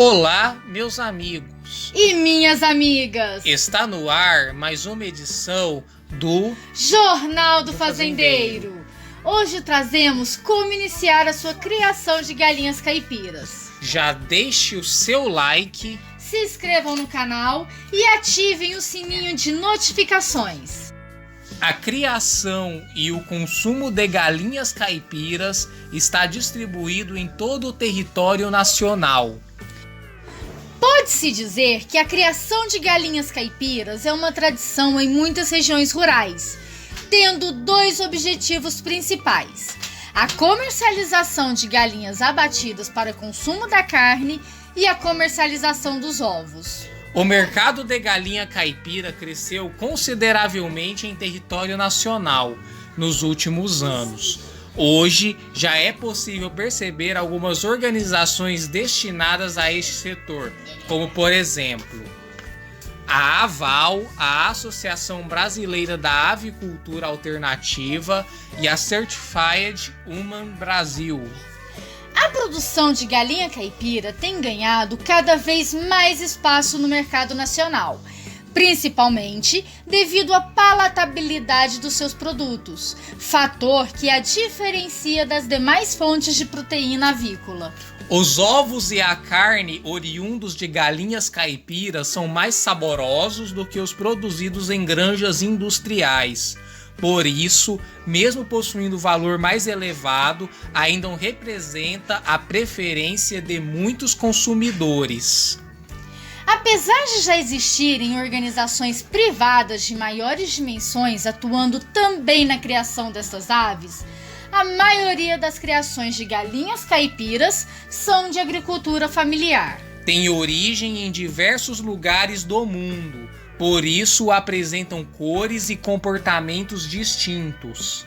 Olá, meus amigos e minhas amigas! Está no ar mais uma edição do Jornal do Fazendeiro. Hoje trazemos como iniciar a sua criação de galinhas caipiras. Já deixe o seu like, se inscrevam no canal e ativem o sininho de notificações. A criação e o consumo de galinhas caipiras está distribuído em todo o território nacional. Pode-se dizer que a criação de galinhas caipiras é uma tradição em muitas regiões rurais, tendo dois objetivos principais: a comercialização de galinhas abatidas para consumo da carne e a comercialização dos ovos. O mercado de galinha caipira cresceu consideravelmente em território nacional nos últimos anos. Hoje já é possível perceber algumas organizações destinadas a este setor, como por exemplo a AVAL, a Associação Brasileira da Avicultura Alternativa, e a Certified Human Brasil. A produção de galinha caipira tem ganhado cada vez mais espaço no mercado nacional, principalmente devido à palatabilidade dos seus produtos, fator que a diferencia das demais fontes de proteína avícola. Os ovos e a carne oriundos de galinhas caipiras são mais saborosos do que os produzidos em granjas industriais. Por isso, mesmo possuindo valor mais elevado, ainda representa a preferência de muitos consumidores. Apesar de já existirem organizações privadas de maiores dimensões atuando também na criação dessas aves, a maioria das criações de galinhas caipiras são de agricultura familiar. Tem origem em diversos lugares do mundo, por isso apresentam cores e comportamentos distintos.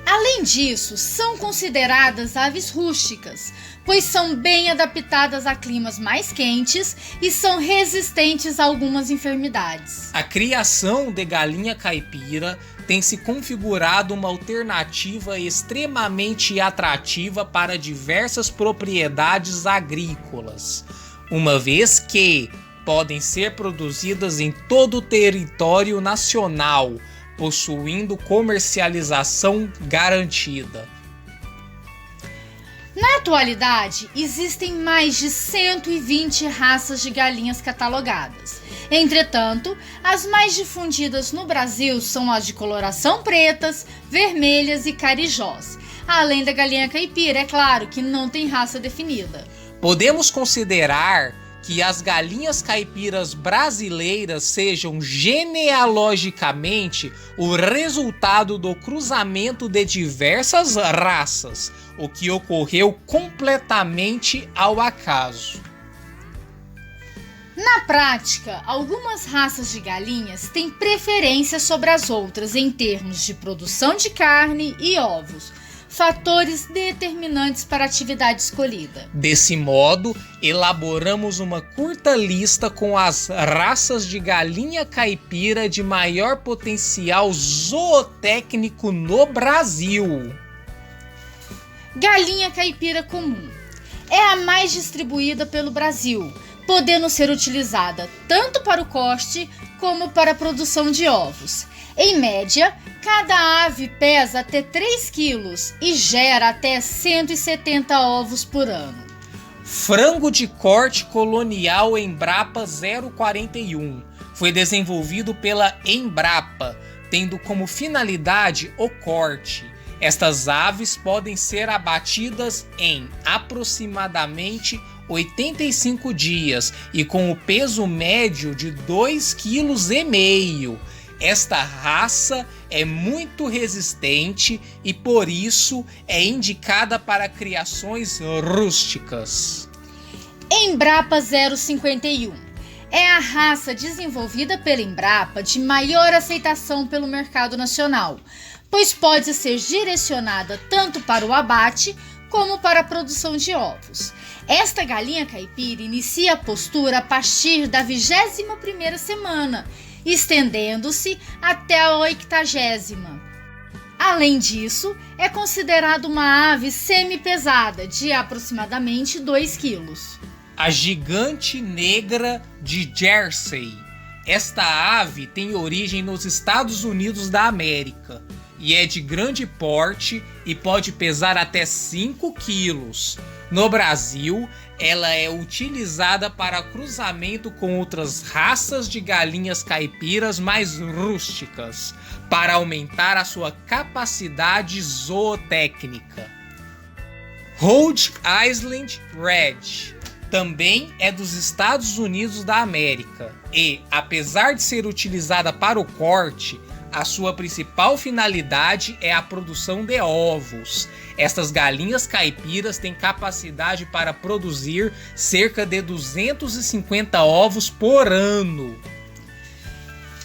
Além disso, são consideradas aves rústicas, pois são bem adaptadas a climas mais quentes e são resistentes a algumas enfermidades. A criação de galinha caipira tem se configurado uma alternativa extremamente atrativa para diversas propriedades agrícolas, uma vez que podem ser produzidas em todo o território nacional, possuindo comercialização garantida. Na atualidade, existem mais de 120 raças de galinhas catalogadas. Entretanto, as mais difundidas no Brasil são as de coloração pretas, vermelhas e carijós. Além da galinha caipira, é claro que não tem raça definida. Podemos considerar que as galinhas caipiras brasileiras sejam genealogicamente o resultado do cruzamento de diversas raças, o que ocorreu completamente ao acaso. Na prática, algumas raças de galinhas têm preferência sobre as outras em termos de produção de carne e ovos, fatores determinantes para a atividade escolhida. Desse modo, elaboramos uma curta lista com as raças de galinha caipira de maior potencial zootécnico no Brasil. Galinha caipira comum é a mais distribuída pelo Brasil, podendo ser utilizada tanto para o corte como para a produção de ovos. Em média, cada ave pesa até 3 quilos e gera até 170 ovos por ano. Frango de corte colonial Embrapa 041 foi desenvolvido pela Embrapa, tendo como finalidade o corte. Estas aves podem ser abatidas em aproximadamente 85 dias e com o peso médio de 2,5 kg. Esta raça é muito resistente e por isso é indicada para criações rústicas. Embrapa 051 é a raça desenvolvida pela Embrapa de maior aceitação pelo mercado nacional, pois pode ser direcionada tanto para o abate como para a produção de ovos. Esta galinha caipira inicia a postura a partir da 21ª semana, estendendo-se até a 80ª. Além disso, é considerado uma ave semi-pesada, de aproximadamente 2 quilos. A gigante negra de Jersey. Esta ave tem origem nos Estados Unidos da América e é de grande porte e pode pesar até 5 quilos. No Brasil, ela é utilizada para cruzamento com outras raças de galinhas caipiras mais rústicas, para aumentar a sua capacidade zootécnica. Rhode Island Red também é dos Estados Unidos da América e, apesar de ser utilizada para o corte, a sua principal finalidade é a produção de ovos. Estas galinhas caipiras têm capacidade para produzir cerca de 250 ovos por ano.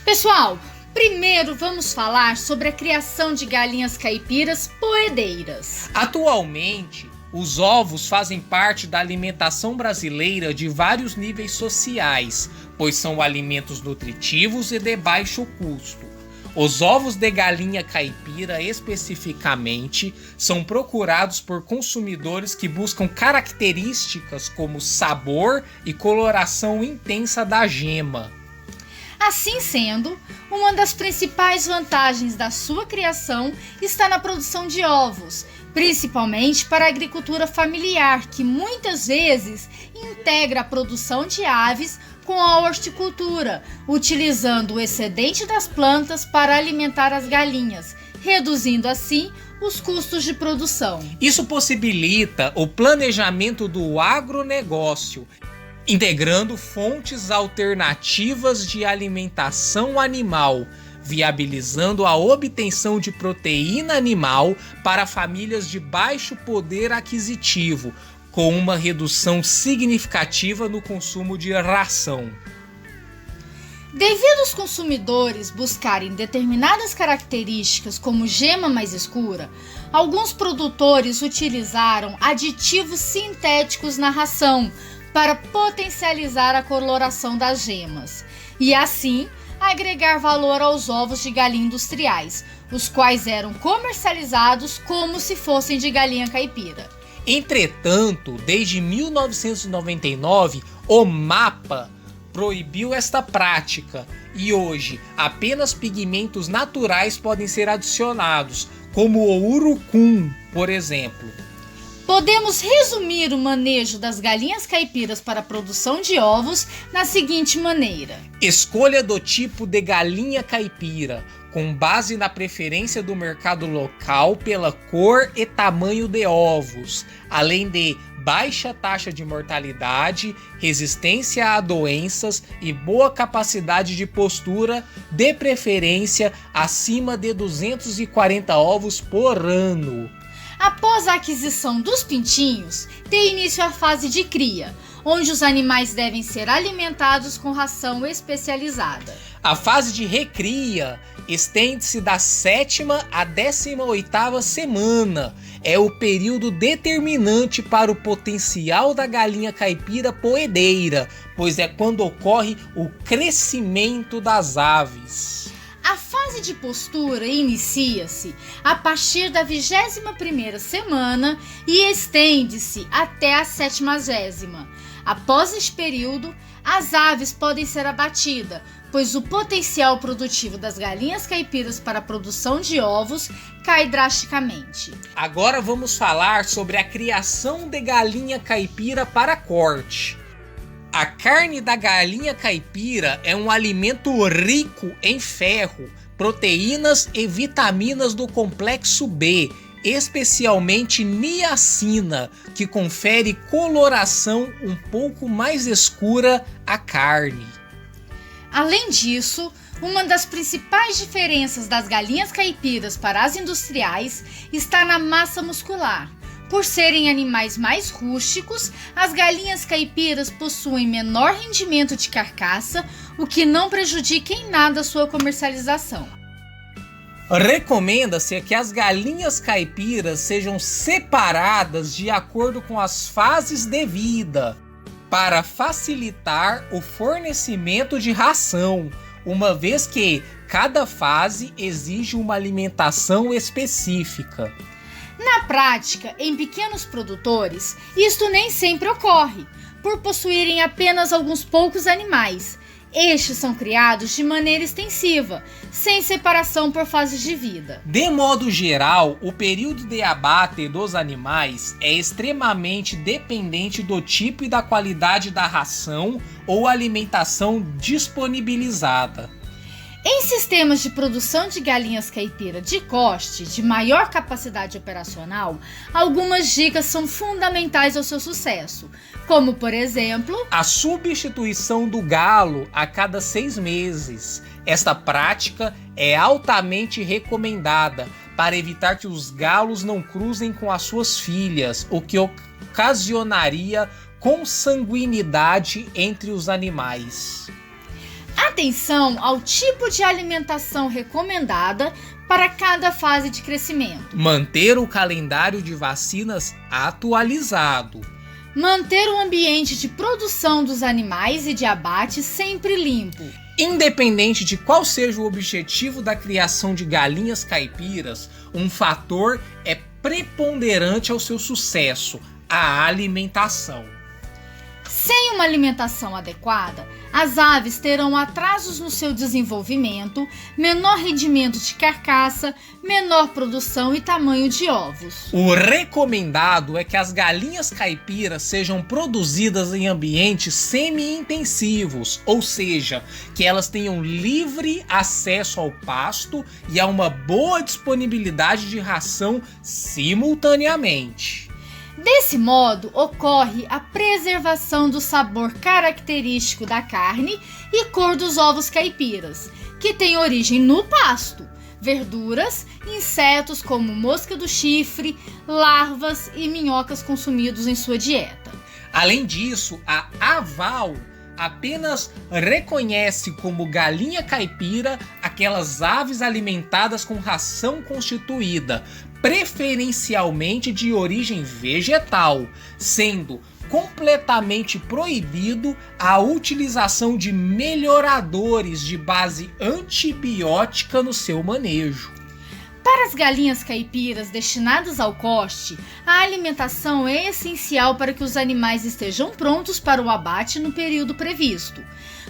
Pessoal, primeiro vamos falar sobre a criação de galinhas caipiras poedeiras. Atualmente, os ovos fazem parte da alimentação brasileira de vários níveis sociais, pois são alimentos nutritivos e de baixo custo. Os ovos de galinha caipira, especificamente, são procurados por consumidores que buscam características como sabor e coloração intensa da gema. Assim sendo, uma das principais vantagens da sua criação está na produção de ovos, principalmente para a agricultura familiar, que muitas vezes integra a produção de aves com a horticultura, utilizando o excedente das plantas para alimentar as galinhas, reduzindo assim os custos de produção. Isso possibilita o planejamento do agronegócio, integrando fontes alternativas de alimentação animal, viabilizando a obtenção de proteína animal para famílias de baixo poder aquisitivo, com uma redução significativa no consumo de ração. Devido aos consumidores buscarem determinadas características como gema mais escura, alguns produtores utilizaram aditivos sintéticos na ração para potencializar a coloração das gemas e assim agregar valor aos ovos de galinha industriais, os quais eram comercializados como se fossem de galinha caipira. Entretanto, desde 1999, o MAPA proibiu esta prática e hoje apenas pigmentos naturais podem ser adicionados, como o urucum, por exemplo. Podemos resumir o manejo das galinhas caipiras para a produção de ovos na seguinte maneira: escolha do tipo de galinha caipira, com base na preferência do mercado local pela cor e tamanho de ovos, além de baixa taxa de mortalidade, resistência a doenças e boa capacidade de postura, de preferência acima de 240 ovos por ano. Após a aquisição dos pintinhos, tem início a fase de cria, onde os animais devem ser alimentados com ração especializada. A fase de recria estende-se da 7ª à 18ª semana. É o período determinante para o potencial da galinha caipira poedeira, pois é quando ocorre o crescimento das aves. A fase de postura inicia-se a partir da 21ª semana e estende-se até a 70ª. Após este período, as aves podem ser abatidas, pois o potencial produtivo das galinhas caipiras para a produção de ovos cai drasticamente. Agora vamos falar sobre a criação de galinha caipira para corte. A carne da galinha caipira é um alimento rico em ferro, proteínas e vitaminas do complexo B, especialmente niacina, que confere coloração um pouco mais escura à carne. Além disso, uma das principais diferenças das galinhas caipiras para as industriais está na massa muscular. Por serem animais mais rústicos, as galinhas caipiras possuem menor rendimento de carcaça, o que não prejudica em nada a sua comercialização. Recomenda-se que as galinhas caipiras sejam separadas de acordo com as fases de vida, para facilitar o fornecimento de ração, uma vez que cada fase exige uma alimentação específica. Na prática, em pequenos produtores, isto nem sempre ocorre, por possuírem apenas alguns poucos animais. Estes são criados de maneira extensiva, sem separação por fases de vida. De modo geral, o período de abate dos animais é extremamente dependente do tipo e da qualidade da ração ou alimentação disponibilizada. Em sistemas de produção de galinhas caipira de corte, de maior capacidade operacional, algumas dicas são fundamentais ao seu sucesso, como, por exemplo, a substituição do galo a cada 6 meses. Esta prática é altamente recomendada para evitar que os galos não cruzem com as suas filhas, o que ocasionaria consanguinidade entre os animais. Atenção ao tipo de alimentação recomendada para cada fase de crescimento. Manter o calendário de vacinas atualizado. Manter o ambiente de produção dos animais e de abate sempre limpo. Independente de qual seja o objetivo da criação de galinhas caipiras, um fator é preponderante ao seu sucesso: a alimentação. Sem uma alimentação adequada, as aves terão atrasos no seu desenvolvimento, menor rendimento de carcaça, menor produção e tamanho de ovos. O recomendado é que as galinhas caipiras sejam produzidas em ambientes semi-intensivos, ou seja, que elas tenham livre acesso ao pasto e a uma boa disponibilidade de ração simultaneamente. Desse modo, ocorre a preservação do sabor característico da carne e cor dos ovos caipiras, que tem origem no pasto, verduras, insetos como mosca do chifre, larvas e minhocas consumidos em sua dieta. Além disso, a Aval apenas reconhece como galinha caipira aquelas aves alimentadas com ração constituída, preferencialmente de origem vegetal, sendo completamente proibido a utilização de melhoradores de base antibiótica no seu manejo. Para as galinhas caipiras destinadas ao corte, a alimentação é essencial para que os animais estejam prontos para o abate no período previsto.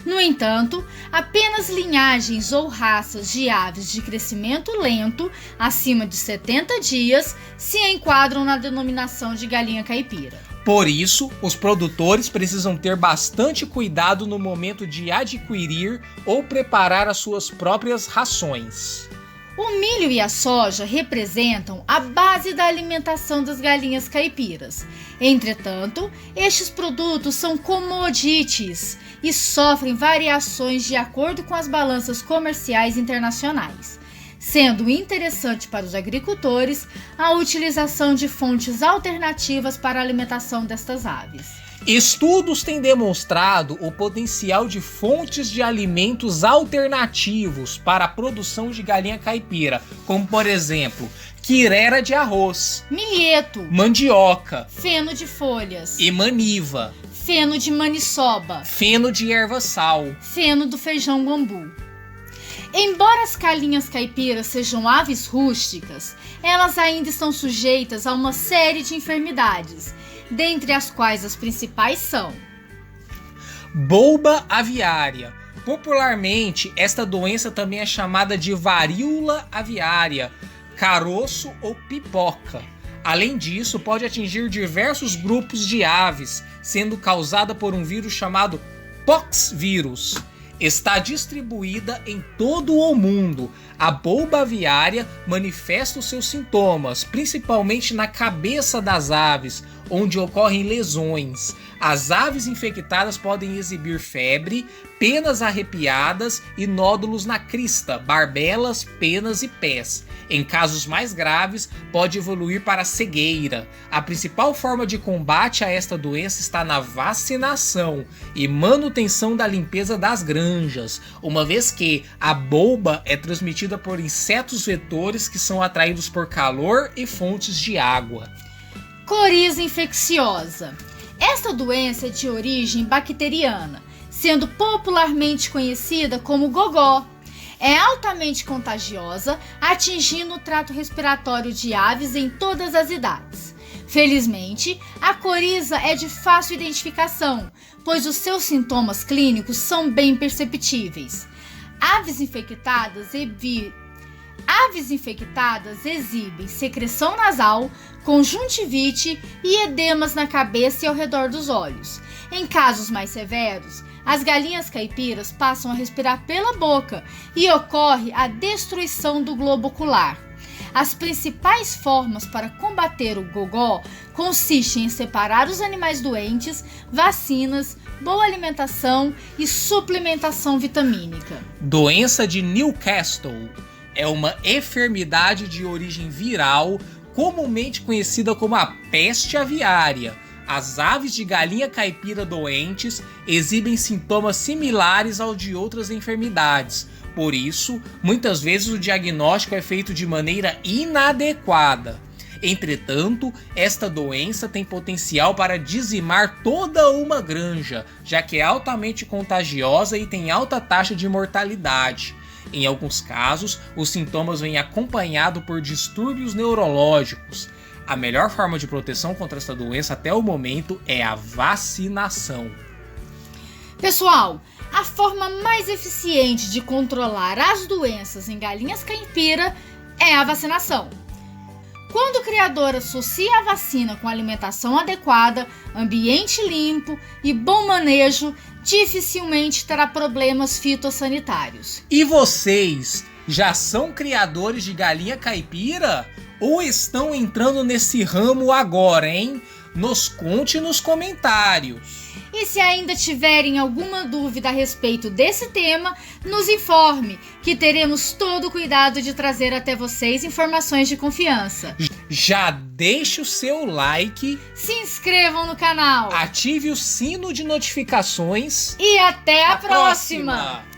No entanto, apenas linhagens ou raças de aves de crescimento lento, acima de 70 dias, se enquadram na denominação de galinha caipira. Por isso, os produtores precisam ter bastante cuidado no momento de adquirir ou preparar as suas próprias rações. O milho e a soja representam a base da alimentação das galinhas caipiras. Entretanto, estes produtos são commodities e sofrem variações de acordo com as balanças comerciais internacionais, sendo interessante para os agricultores a utilização de fontes alternativas para a alimentação destas aves. Estudos têm demonstrado o potencial de fontes de alimentos alternativos para a produção de galinha caipira, como por exemplo, quirera de arroz, milheto, mandioca, feno de folhas e maniva, feno de maniçoba, feno de erva-sal, feno do feijão guambu. Embora as galinhas caipiras sejam aves rústicas, elas ainda estão sujeitas a uma série de enfermidades, dentre as quais as principais são: bolba aviária. Popularmente, esta doença também é chamada de varíola aviária, caroço ou pipoca. Além disso, pode atingir diversos grupos de aves, sendo causada por um vírus chamado poxvírus. Está distribuída em todo o mundo. A bolba aviária manifesta os seus sintomas, principalmente na cabeça das aves, onde ocorrem lesões. As aves infectadas podem exibir febre, penas arrepiadas e nódulos na crista, barbelas, penas e pés. Em casos mais graves, pode evoluir para cegueira. A principal forma de combate a esta doença está na vacinação e manutenção da limpeza das granjas, uma vez que a bolba é transmitida por insetos vetores que são atraídos por calor e fontes de água. Coriza infecciosa. Esta doença é de origem bacteriana, sendo popularmente conhecida como gogó. É altamente contagiosa, atingindo o trato respiratório de aves em todas as idades. Felizmente, a coriza é de fácil identificação, pois os seus sintomas clínicos são bem perceptíveis. Aves infectadas exibem secreção nasal, conjuntivite e edemas na cabeça e ao redor dos olhos. Em casos mais severos, as galinhas caipiras passam a respirar pela boca e ocorre a destruição do globo ocular. As principais formas para combater o gogó consistem em separar os animais doentes, vacinas, boa alimentação e suplementação vitamínica. Doença de Newcastle é uma enfermidade de origem viral, comumente conhecida como a peste aviária. As aves de galinha caipira doentes exibem sintomas similares ao de outras enfermidades. Por isso, muitas vezes o diagnóstico é feito de maneira inadequada. Entretanto, esta doença tem potencial para dizimar toda uma granja, já que é altamente contagiosa e tem alta taxa de mortalidade. Em alguns casos, os sintomas vêm acompanhados por distúrbios neurológicos. A melhor forma de proteção contra esta doença até o momento é a vacinação. Pessoal, a forma mais eficiente de controlar as doenças em galinhas caipira é a vacinação. Quando o criador associa a vacina com alimentação adequada, ambiente limpo e bom manejo, dificilmente terá problemas fitossanitários. E vocês já são criadores de galinha caipira? Ou estão entrando nesse ramo agora, hein? Nos conte nos comentários. E se ainda tiverem alguma dúvida a respeito desse tema, nos informe, que teremos todo o cuidado de trazer até vocês informações de confiança. Já deixe o seu like, se inscrevam no canal, ative o sino de notificações e até a próxima!